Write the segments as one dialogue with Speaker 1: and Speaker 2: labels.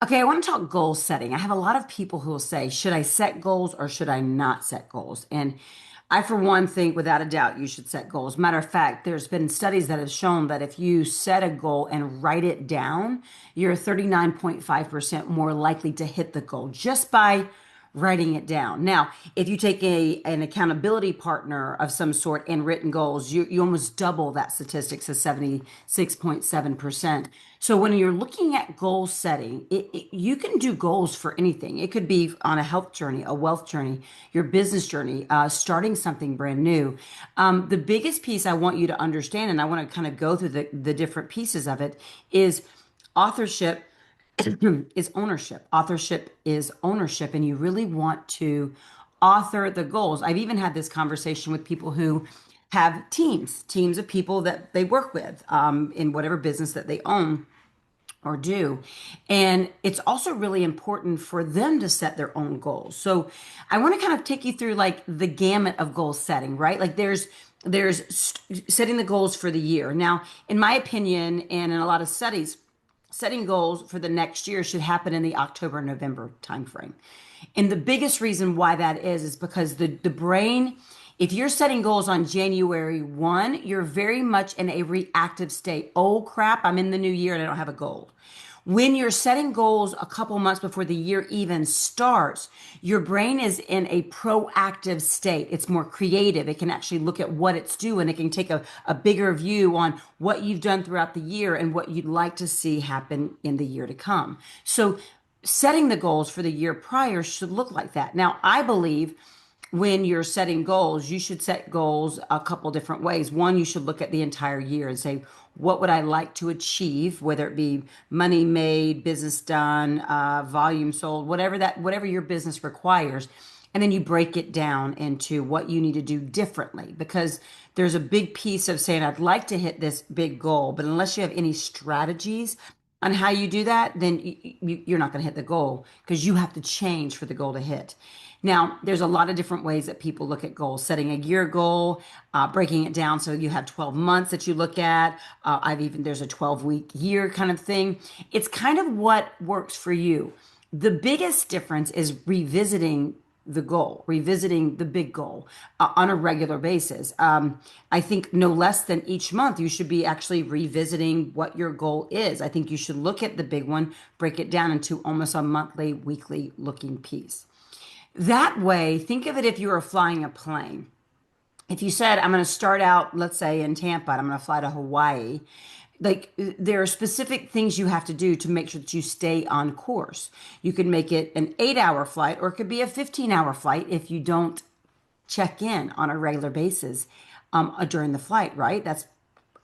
Speaker 1: Okay, I want to talk goal setting. I have a lot of people who will say, should I set goals or should I not set goals? And I, for one, think without a doubt you should set goals. Matter of fact, there's been studies that have shown that if you set a goal and write it down, you're 39.5% more likely to hit the goal just by writing it down. Now, if you take an accountability partner of some sort and written goals, you almost double that statistics of 76.7%. So when you're looking at goal setting, you can do goals for anything. It could be on a health journey, a wealth journey, your business journey, starting something brand new. The biggest piece I want you to understand, and I want to kind of go through the different pieces of it, is authorship is ownership. Authorship is ownership, and you really want to author the goals. I've even had this conversation with people who have teams of people that they work with in whatever business that they own or do. And it's also really important for them to set their own goals. So I want to kind of take you through like the gamut of goal setting, right? Like setting the goals for the year. Now, in my opinion, and in a lot of studies, setting goals for the next year should happen in the October, November timeframe. And the biggest reason why that is because the brain, if you're setting goals on January 1, you're very much in a reactive state. Oh crap, I'm in the new year and I don't have a goal. When you're setting goals a couple months before the year even starts, your brain is in a proactive state. It's more creative. It can actually look at what it's doing. It can take a bigger view on what you've done throughout the year and what you'd like to see happen in the year to come. So setting the goals for the year prior should look like that. Now, I believe when you're setting goals, you should set goals a couple different ways. One, you should look at the entire year and say, what would I like to achieve, whether it be money made, business done, volume sold, whatever your business requires. And then you break it down into what you need to do differently because there's a big piece of saying, I'd like to hit this big goal, but unless you have any strategies on how you do that, then you're not going to hit the goal because you have to change for the goal to hit. Now, there's a lot of different ways that people look at goals, setting a year goal, breaking it down so you have 12 months that you look at. There's a 12-week year kind of thing. It's kind of what works for you. The biggest difference is revisiting the big goal on a regular basis. I think no less than each month, you should be actually revisiting what your goal is. I think you should look at the big one, break it down into almost a monthly, weekly looking piece. That way, think of it if you were flying a plane. If you said, I'm going to start out, let's say in Tampa, and I'm going to fly to Hawaii, like there are specific things you have to do to make sure that you stay on course. You can make it an 8-hour flight, or it could be a 15-hour flight if you don't check in on a regular basis during the flight, right? That's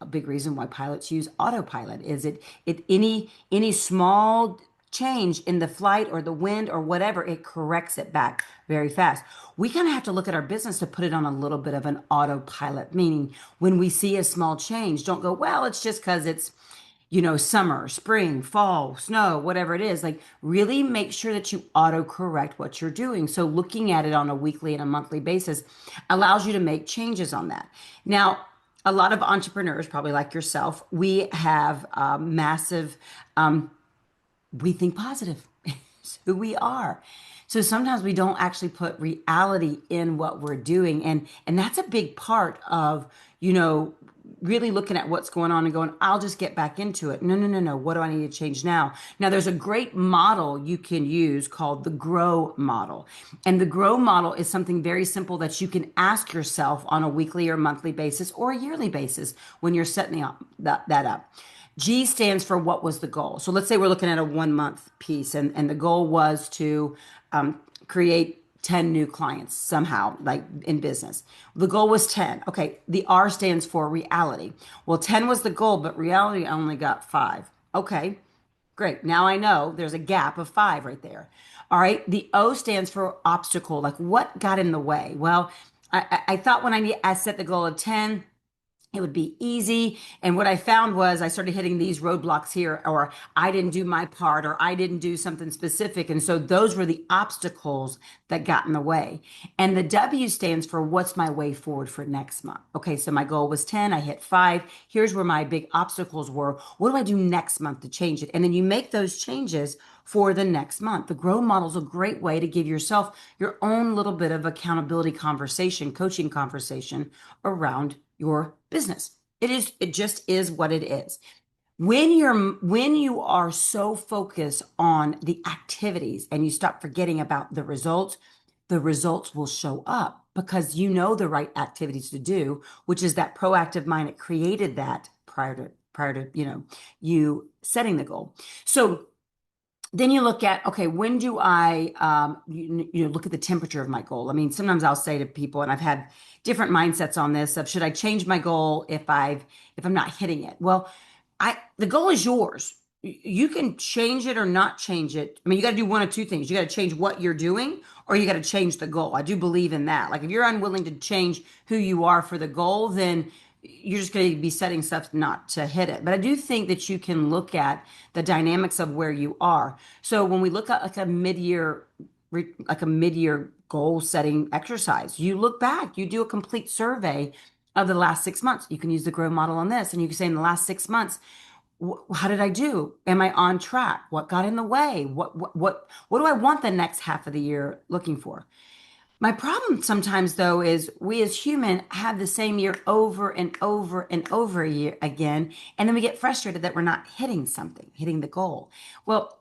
Speaker 1: a big reason why pilots use autopilot. Is it any small change in the flight or the wind or whatever, it corrects it back very fast. We kind of have to look at our business to put it on a little bit of an autopilot, meaning when we see a small change, don't go, well, it's just because it's, summer, spring, fall, snow, whatever it is. Like really make sure that you auto correct what you're doing. So looking at it on a weekly and a monthly basis allows you to make changes on that. Now, a lot of entrepreneurs, probably like yourself, we have massive we think positive. It's who we are. So sometimes we don't actually put reality in what we're doing. And that's a big part of, really looking at what's going on and going, I'll just get back into it. No, no, no, no. What do I need to change now? Now there's a great model you can use called the grow model. And the grow model is something very simple that you can ask yourself on a weekly or monthly basis or a yearly basis when you're setting that up. G stands for what was the goal. So let's say we're looking at a 1 month piece and the goal was to create 10 new clients somehow, like in business. The goal was 10. Okay, the R stands for reality. Well, 10 was the goal, but reality I only got 5. Okay, great. Now I know there's a gap of 5 right there. All right, the O stands for obstacle. Like what got in the way? Well, I thought when I set the goal of 10, It would be easy. And what I found was I started hitting these roadblocks here, or I didn't do my part, or I didn't do something specific. And so those were the obstacles that got in the way. And the W stands for what's my way forward for next month? Okay, so my goal was 10, I hit 5. Here's where my big obstacles were. What do I do next month to change it? And then you make those changes for the next month. The grow model is a great way to give yourself your own little bit of accountability conversation, coaching conversation around your business. It just is what it is. When you are so focused on the activities and you stop forgetting about the results will show up because you know the right activities to do, which is that proactive mind that created that prior to you setting the goal. So then you look at, okay, when do I look at the temperature of my goal? I mean, sometimes I'll say to people, and I've had different mindsets on this of should I change my goal if I'm not hitting it? Well, the goal is yours. You can change it or not change it. I mean, you got to do one of two things. You got to change what you're doing or you got to change the goal. I do believe in that. Like if you're unwilling to change who you are for the goal, then you're just going to be setting stuff not to hit it. But I do think that you can look at the dynamics of where you are. So when we look at like a mid-year goal setting exercise, you look back, you do a complete survey of the last 6 months. You can use the grow model on this and you can say in the last 6 months, how did I do? Am I on track? What got in the way? What do I want the next half of the year looking for? My problem sometimes, though, is we as human have the same year over and over and over a year again, and then we get frustrated that we're not hitting something, hitting the goal. Well,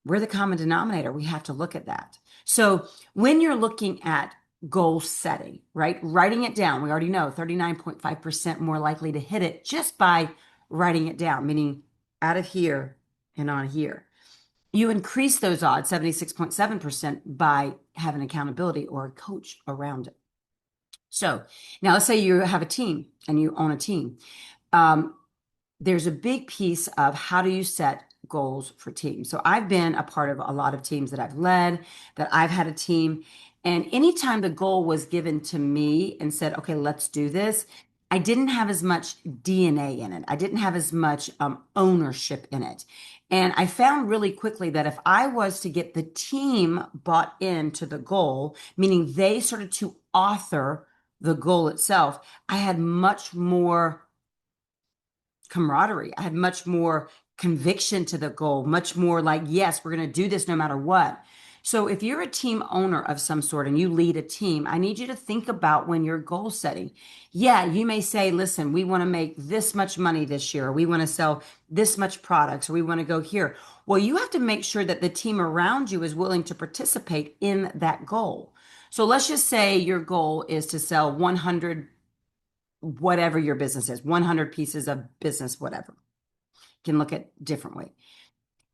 Speaker 1: we're the common denominator. We have to look at that. So when you're looking at goal setting, right, writing it down, we already know 39.5% more likely to hit it just by writing it down, meaning out of here and on here. You increase those odds 76.7% by having accountability or a coach around it. So now let's say you have a team and you own a team. There's a big piece of how do you set goals for teams. So I've been a part of a lot of teams that I've led, that I've had a team. And anytime the goal was given to me and said, okay, let's do this, I didn't have as much DNA in it. I didn't have as much ownership in it. And I found really quickly that if I was to get the team bought into the goal, meaning they started to author the goal itself, I had much more camaraderie. I had much more conviction to the goal, much more like, yes, we're going to do this no matter what. So if you're a team owner of some sort and you lead a team, I need you to think about when you're goal setting. Yeah, you may say, listen, we want to make this much money this year, or we want to sell this much products, or we want to go here. Well, you have to make sure that the team around you is willing to participate in that goal. So let's just say your goal is to sell 100, whatever your business is, 100 pieces of business, whatever. You can look at differently.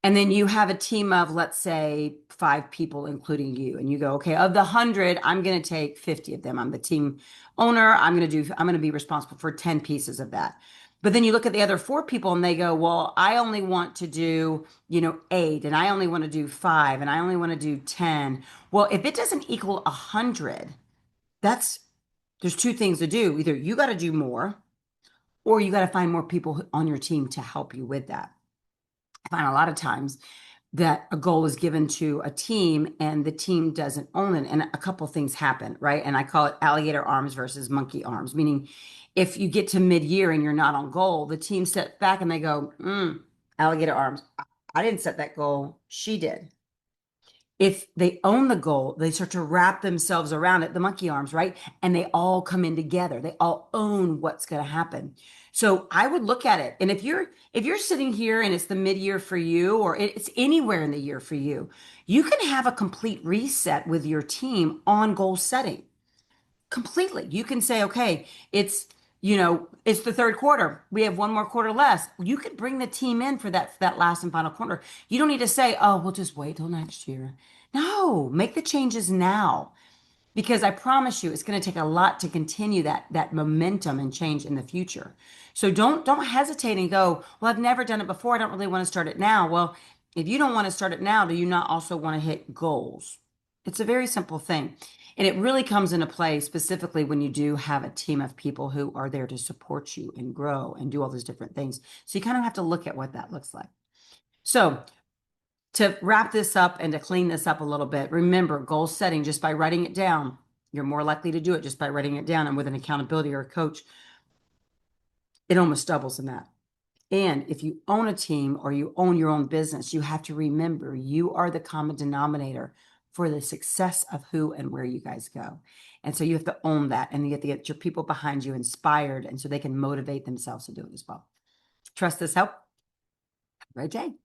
Speaker 1: And then you have a team of, let's say, 5 people, including you. And you go, okay, of the 100, I'm going to take 50 of them. I'm the team owner. I'm going to be responsible for 10 pieces of that. But then you look at the other 4 people and they go, well, I only want to do, 8, and I only want to do 5, and I only want to do 10. Well, if it doesn't equal 100, there's 2 things to do. Either you got to do more, or you got to find more people on your team to help you with that. I find a lot of times that a goal is given to a team and the team doesn't own it. And a couple things happen, right? And I call it alligator arms versus monkey arms, meaning if you get to mid-year and you're not on goal, the team steps back and they go, alligator arms. I didn't set that goal. She did. If they own the goal, they start to wrap themselves around it, the monkey arms, right? And they all come in together. They all own what's going to happen. So I would look at it. And if you're sitting here and it's the mid-year for you, or it's anywhere in the year for you, you can have a complete reset with your team on goal setting. Completely. You can say, okay, it's the third quarter. We have one more quarter left. You could bring the team in for that last and final quarter. You don't need to say, oh, we'll just wait till next year. No, make the changes now. Because I promise you, it's going to take a lot to continue that momentum and change in the future. So don't hesitate and go, well, I've never done it before. I don't really want to start it now. Well, if you don't want to start it now, do you not also want to hit goals? It's a very simple thing. And it really comes into play specifically when you do have a team of people who are there to support you and grow and do all those different things. So you kind of have to look at what that looks like. So to wrap this up and to clean this up a little bit, remember goal setting just by writing it down. You're more likely to do it just by writing it down. And with an accountability or a coach, it almost doubles in that. And if you own a team or you own your own business, you have to remember you are the common denominator for the success of who and where you guys go. And so you have to own that, and you have to get your people behind you inspired, and so they can motivate themselves to do it as well. Trust this help. Have a great day.